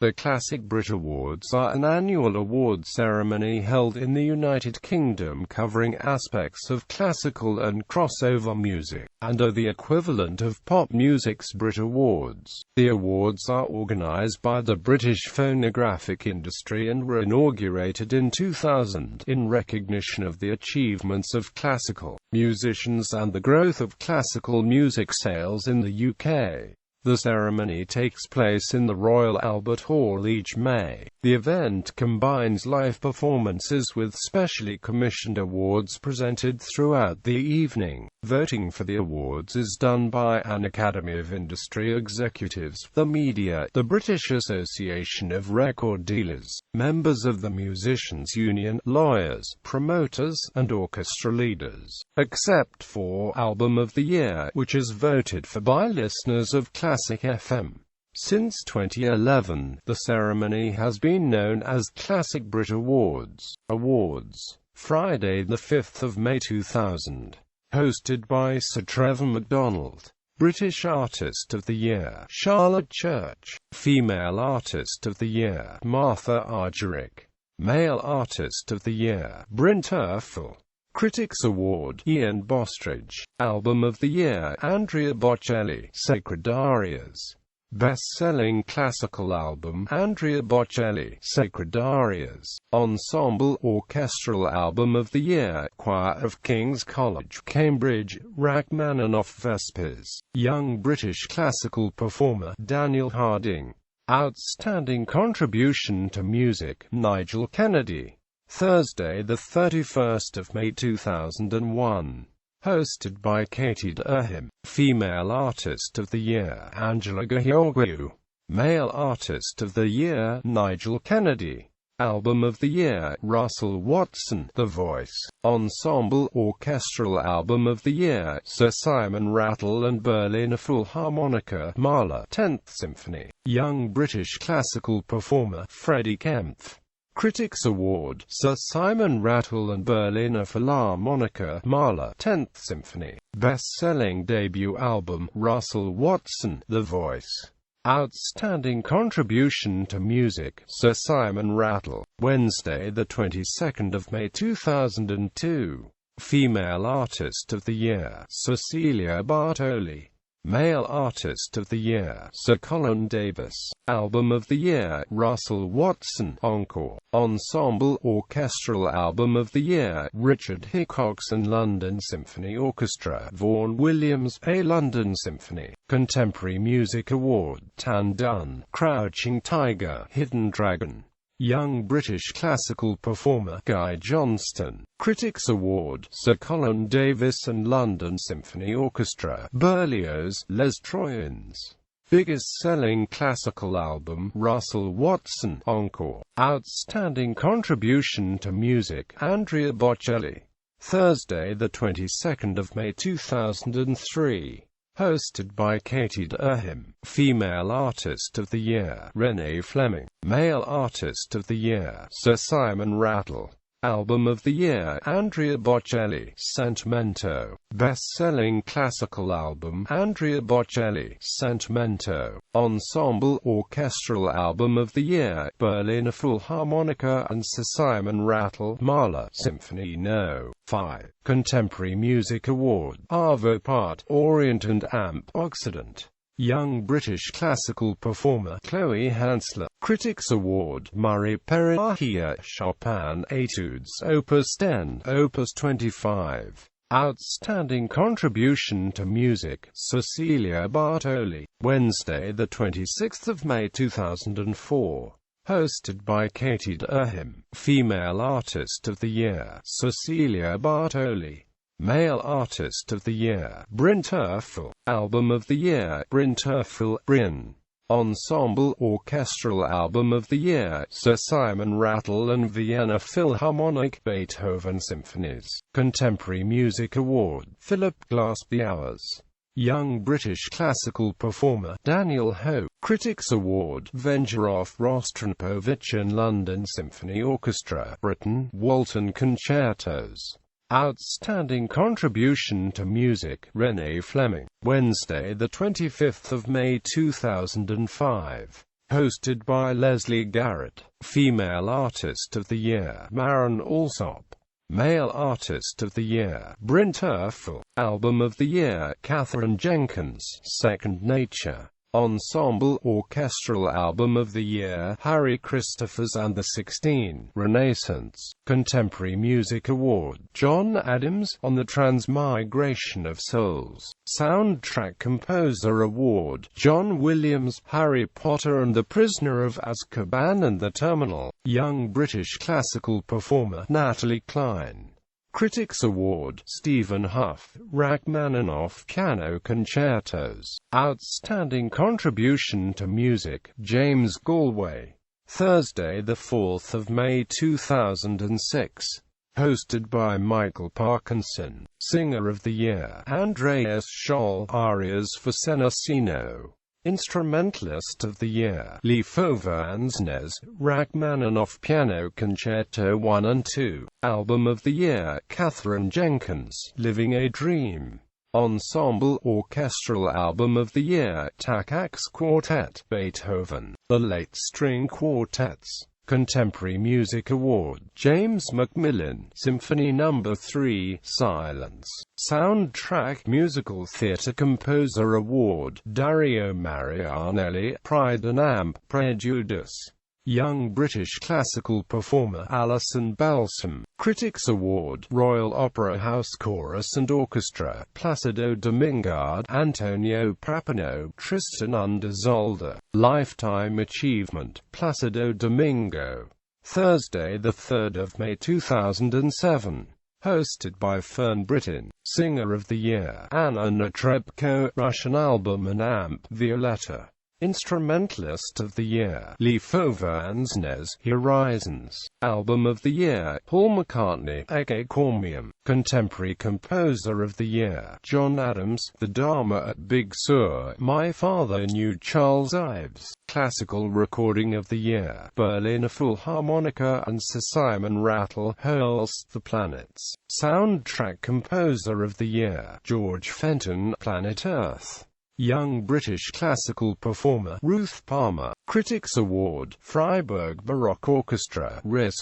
The Classic BRIT Awards are an annual award ceremony held in the United Kingdom covering aspects of classical and crossover music, and are the equivalent of pop music's Brit Awards. The awards are organised by the British Phonographic Industry and were inaugurated in 2000, in recognition of the achievements of classical musicians and the growth of classical music sales in the UK. The ceremony takes place in the Royal Albert Hall each May. The event combines live performances with specially commissioned awards presented throughout the evening. Voting for the awards is done by an Academy of Industry executives, the media, the British Association of Record Dealers, members of the Musicians' Union, lawyers, promoters, and orchestra leaders, except for Album of the Year, which is voted for by listeners of Classic FM. Since 2011, the ceremony has been known as Classic BRIT Awards. Friday, the 5th of May 2000. Hosted by Sir Trevor MacDonald. British Artist of the Year, Charlotte Church. Female Artist of the Year, Martha Argerich. Male Artist of the Year, Bryn Terfel. Critics Award, Ian Bostridge. Album of the Year, Andrea Bocelli, Sacred Arias. Best-selling classical album, Andrea Bocelli, Sacred Arias. Ensemble Orchestral Album of the Year, Choir of King's College, Cambridge, Rachmaninoff Vespers. Young British Classical Performer, Daniel Harding. Outstanding Contribution to Music, Nigel Kennedy. Thursday, the 31st of May 2001. Hosted by Katie.The. Female Artist of the Year, Angela Georgiou. Male Artist of the Year, Nigel Kennedy. Album of the Year, Russell Watson, The Voice. Ensemble Orchestral Album of the Year, Sir Simon Rattle and Berliner Philharmoniker, Mahler, 10th Symphony. Young British Classical Performer, Freddie Kempf. Critics Award, Sir Simon Rattle and Berliner Philharmoniker, Mahler, 10th Symphony. Best-selling debut album, Russell Watson, The Voice. Outstanding Contribution to Music, Sir Simon Rattle. Wednesday, the 22nd of May 2002. Female Artist of the Year, Cecilia Bartoli. Male Artist of the Year, Sir Colin Davis. Album of the Year, Russell Watson, Encore. Ensemble Orchestral Album of the Year, Richard Hickox and London Symphony Orchestra, Vaughan Williams, A London Symphony. Contemporary Music Award, Tan Dun, Crouching Tiger, Hidden Dragon. Young British Classical Performer, Guy Johnston. Critics Award, Sir Colin Davis and London Symphony Orchestra, Berlioz, Les Troyens. Biggest-selling classical album, Russell Watson, Encore. Outstanding Contribution to Music, Andrea Bocelli. Thursday, the 22nd of May 2003. Hosted by Katie.The. Female Artist of the Year, Renee Fleming. Male Artist of the Year, Sir Simon Rattle. Album of the Year, Andrea Bocelli, Sentimento. Best-selling classical album, Andrea Bocelli, Sentimento. Ensemble Orchestral Album of the Year, Berliner Philharmoniker and Sir Simon Rattle, Mahler, Symphony No. 5. Contemporary Music Award, Arvo Part, Orient and Amp, Occident. Young British Classical Performer, Chloe Hansler. Critics Award, Murray Perahia, Chopin Etudes, Opus 10, Opus 25. Outstanding Contribution to Music, Cecilia Bartoli. Wednesday, the 26th of May 2004. Hosted by Katie.The. Female Artist of the Year, Cecilia Bartoli. Male Artist of the Year, Bryn Terfel. Album of the Year, Bryn Terfel, Bryn. Ensemble Orchestral Album of the Year, Sir Simon Rattle and Vienna Philharmonic, Beethoven Symphonies. Contemporary Music Award, Philip Glass. The Hours. Young British Classical Performer, Daniel Ho. Critics Award, Vengerov Rostropovich and London Symphony Orchestra, Britain, Walton Concertos. Outstanding Contribution to Music, Renee Fleming. Wednesday, the 25th of May 2005. hosted by Leslie Garrett. Female Artist of the Year, Maren Alsop. Male Artist of the Year, Brit Awards. Album of the Year, Catherine Jenkins, Second Nature. Ensemble Orchestral Album of the Year, Harry Christophers and the 16 Renaissance. Contemporary Music Award, John Adams, on the Transmigration of Souls. Soundtrack Composer Award, John Williams, Harry Potter and the Prisoner of Azkaban and the Terminal. Young British Classical Performer, Natalie Cline. Critics Award, Stephen Huff, Rachmaninoff Piano Concertos. Outstanding Contribution to Music, James Galway. Thursday, 4th of May 2006. Hosted by Michael Parkinson. Singer of the Year, Andreas Scholl, Arias for Senesino. Instrumentalist of the Year, Leopold Ansnes, Rachmaninoff Piano Concerto 1 and 2. Album of the Year, Catherine Jenkins, Living a Dream. Ensemble Orchestral Album of the Year, Takacs Quartet, Beethoven. The Late String Quartets. Contemporary Music Award, James Macmillan, Symphony No. 3, Silence. Soundtrack Musical Theatre Composer Award, Dario Marianelli, Pride and Amp, Prejudice. Young British Classical Performer, Alison Balsam. Critics Award, Royal Opera House Chorus and Orchestra, Placido Domingo, Antonio Pappano, Tristan Underzolder. Lifetime Achievement, Placido Domingo. Thursday, 3rd of May 2007. Hosted by Fern Britton. Singer of the Year, Anna Netrebko, Russian Album and Amp, Violetta. Instrumentalist of the Year, Leopold Ansnes, Horizons. Album of the Year, Paul McCartney, Ecce Cormium. Contemporary Composer of the Year, John Adams, The Dharma at Big Sur, My Father Knew Charles Ives. Classical Recording of the Year, Berliner Philharmoniker and Sir Simon Rattle, Holst the Planets. Soundtrack Composer of the Year, George Fenton, Planet Earth. Young British Classical Performer, Ruth Palmer. Critics Award, Freiburg Baroque Orchestra, Res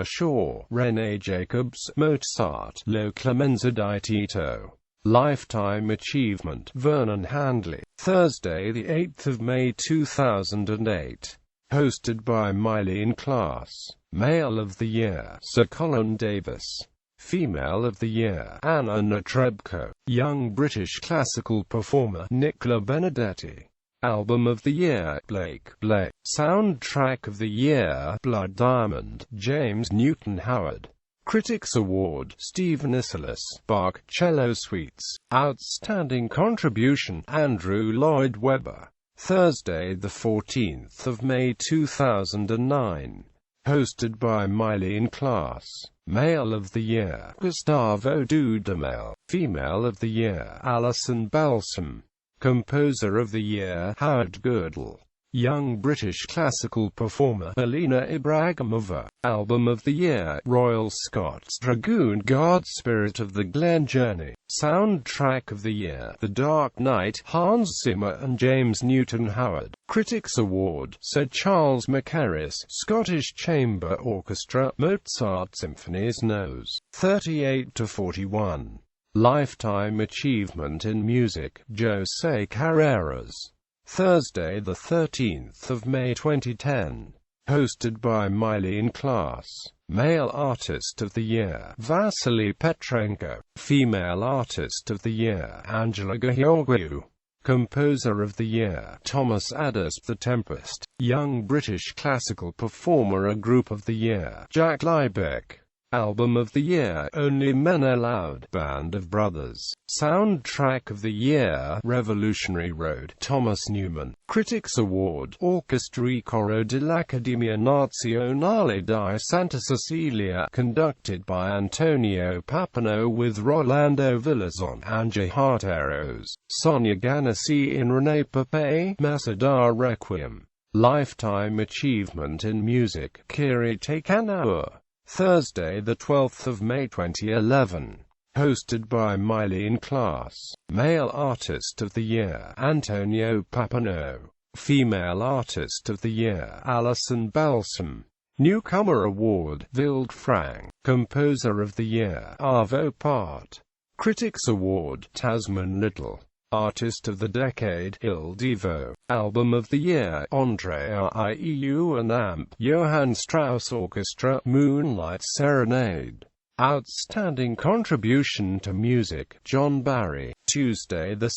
Shaw, René Jacobs, Mozart, Lo Clemenza di Tito. Lifetime Achievement, Vernon Handley. Thursday, 8th of May 2008. Hosted by Mylene Klaas. Male of the Year, Sir Colin Davis. Female of the Year, Anna Netrebko. Young British Classical Performer, Nicola Benedetti. Album of the Year, Blake. Soundtrack of the Year, Blood Diamond, James Newton Howard. Critics Award, Stephen Isserlis, Bach, Cello Suites. Outstanding Contribution, Andrew Lloyd Webber. Thursday, 14th of May 2009. Hosted by Mylene Klaas. Male of the Year, Gustavo Dudamel. Female of the Year, Alison Balsam. Composer of the Year, Howard Girdle. Young British Classical Performer, Alina Ibragimova. Album of the Year, Royal Scots Dragoon Guard, Spirit of the Glen Journey. Soundtrack of the Year, The Dark Knight, Hans Zimmer and James Newton Howard. Critics Award, Sir Charles Mackerras, Scottish Chamber Orchestra, Mozart Symphonies Nos. 38 to 41. Lifetime Achievement in Music, Jose Carreras. Thursday, 13th of May 2010. Hosted by Mylene Klaas. Male Artist of the Year, Vasily Petrenko. Female Artist of the Year, Angela Georgiou. Composer of the Year, Thomas Adès. The Tempest. Young British Classical Performer, A Group of the Year, Jack Liebeck. Album of the Year, Only Men Allowed, Band of Brothers. Soundtrack of the Year, Revolutionary Road, Thomas Newman. Critics Award, Orchestra Coro dell'Accademia Nazionale di Santa Cecilia, conducted by Antonio Pappano with Rolando Villazon, Angie Harteros, Sonia Ganassi in René Pape, Masada Requiem. Lifetime Achievement in Music, Kiri Takanawa. Thursday, 12th of May 2011. Hosted by Mylene Klaas. Male Artist of the Year, Antonio Pappano. Female Artist of the Year, Alison Balsam. Newcomer Award, Wild Frank. Composer of the Year, Arvo Part. Critics Award, Tasman Little. Artist of the Decade, Il Divo. Album of the Year, Andre Rieu and Amp. Johann Strauss Orchestra, Moonlight Serenade. Outstanding Contribution to Music, John Barry. Tuesday, 2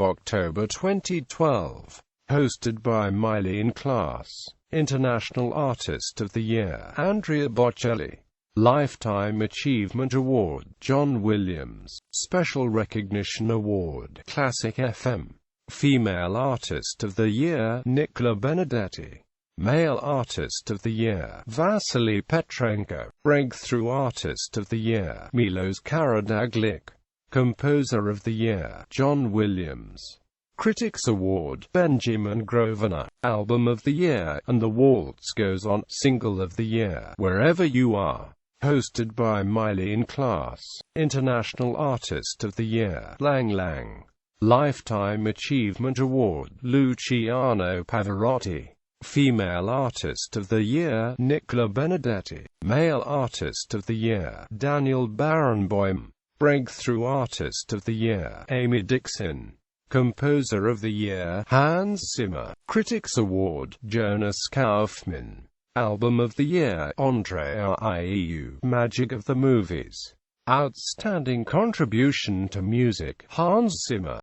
October 2012. Hosted by Miley in Class. International Artist of the Year, Andrea Bocelli. Lifetime Achievement Award, John Williams. Special Recognition Award, Classic FM. Female Artist of the Year, Nicola Benedetti. Male Artist of the Year, Vasily Petrenko. Breakthrough Artist of the Year, Milos Karađorđević. Composer of the Year, John Williams. Critics Award, Benjamin Grosvenor. Album of the Year, And the Waltz Goes On. Single of the Year, Wherever You Are. Hosted by Miley in Class. International Artist of the Year, Lang Lang. Lifetime Achievement Award, Luciano Pavarotti. Female Artist of the Year, Nicola Benedetti. Male Artist of the Year, Daniel Barenboim. Breakthrough Artist of the Year, Amy Dixon. Composer of the Year, Hans Zimmer. Critics Award, Jonas Kaufman. Album of the Year, Andre Rieu. Magic of the Movies. Outstanding Contribution to Music, Hans Zimmer.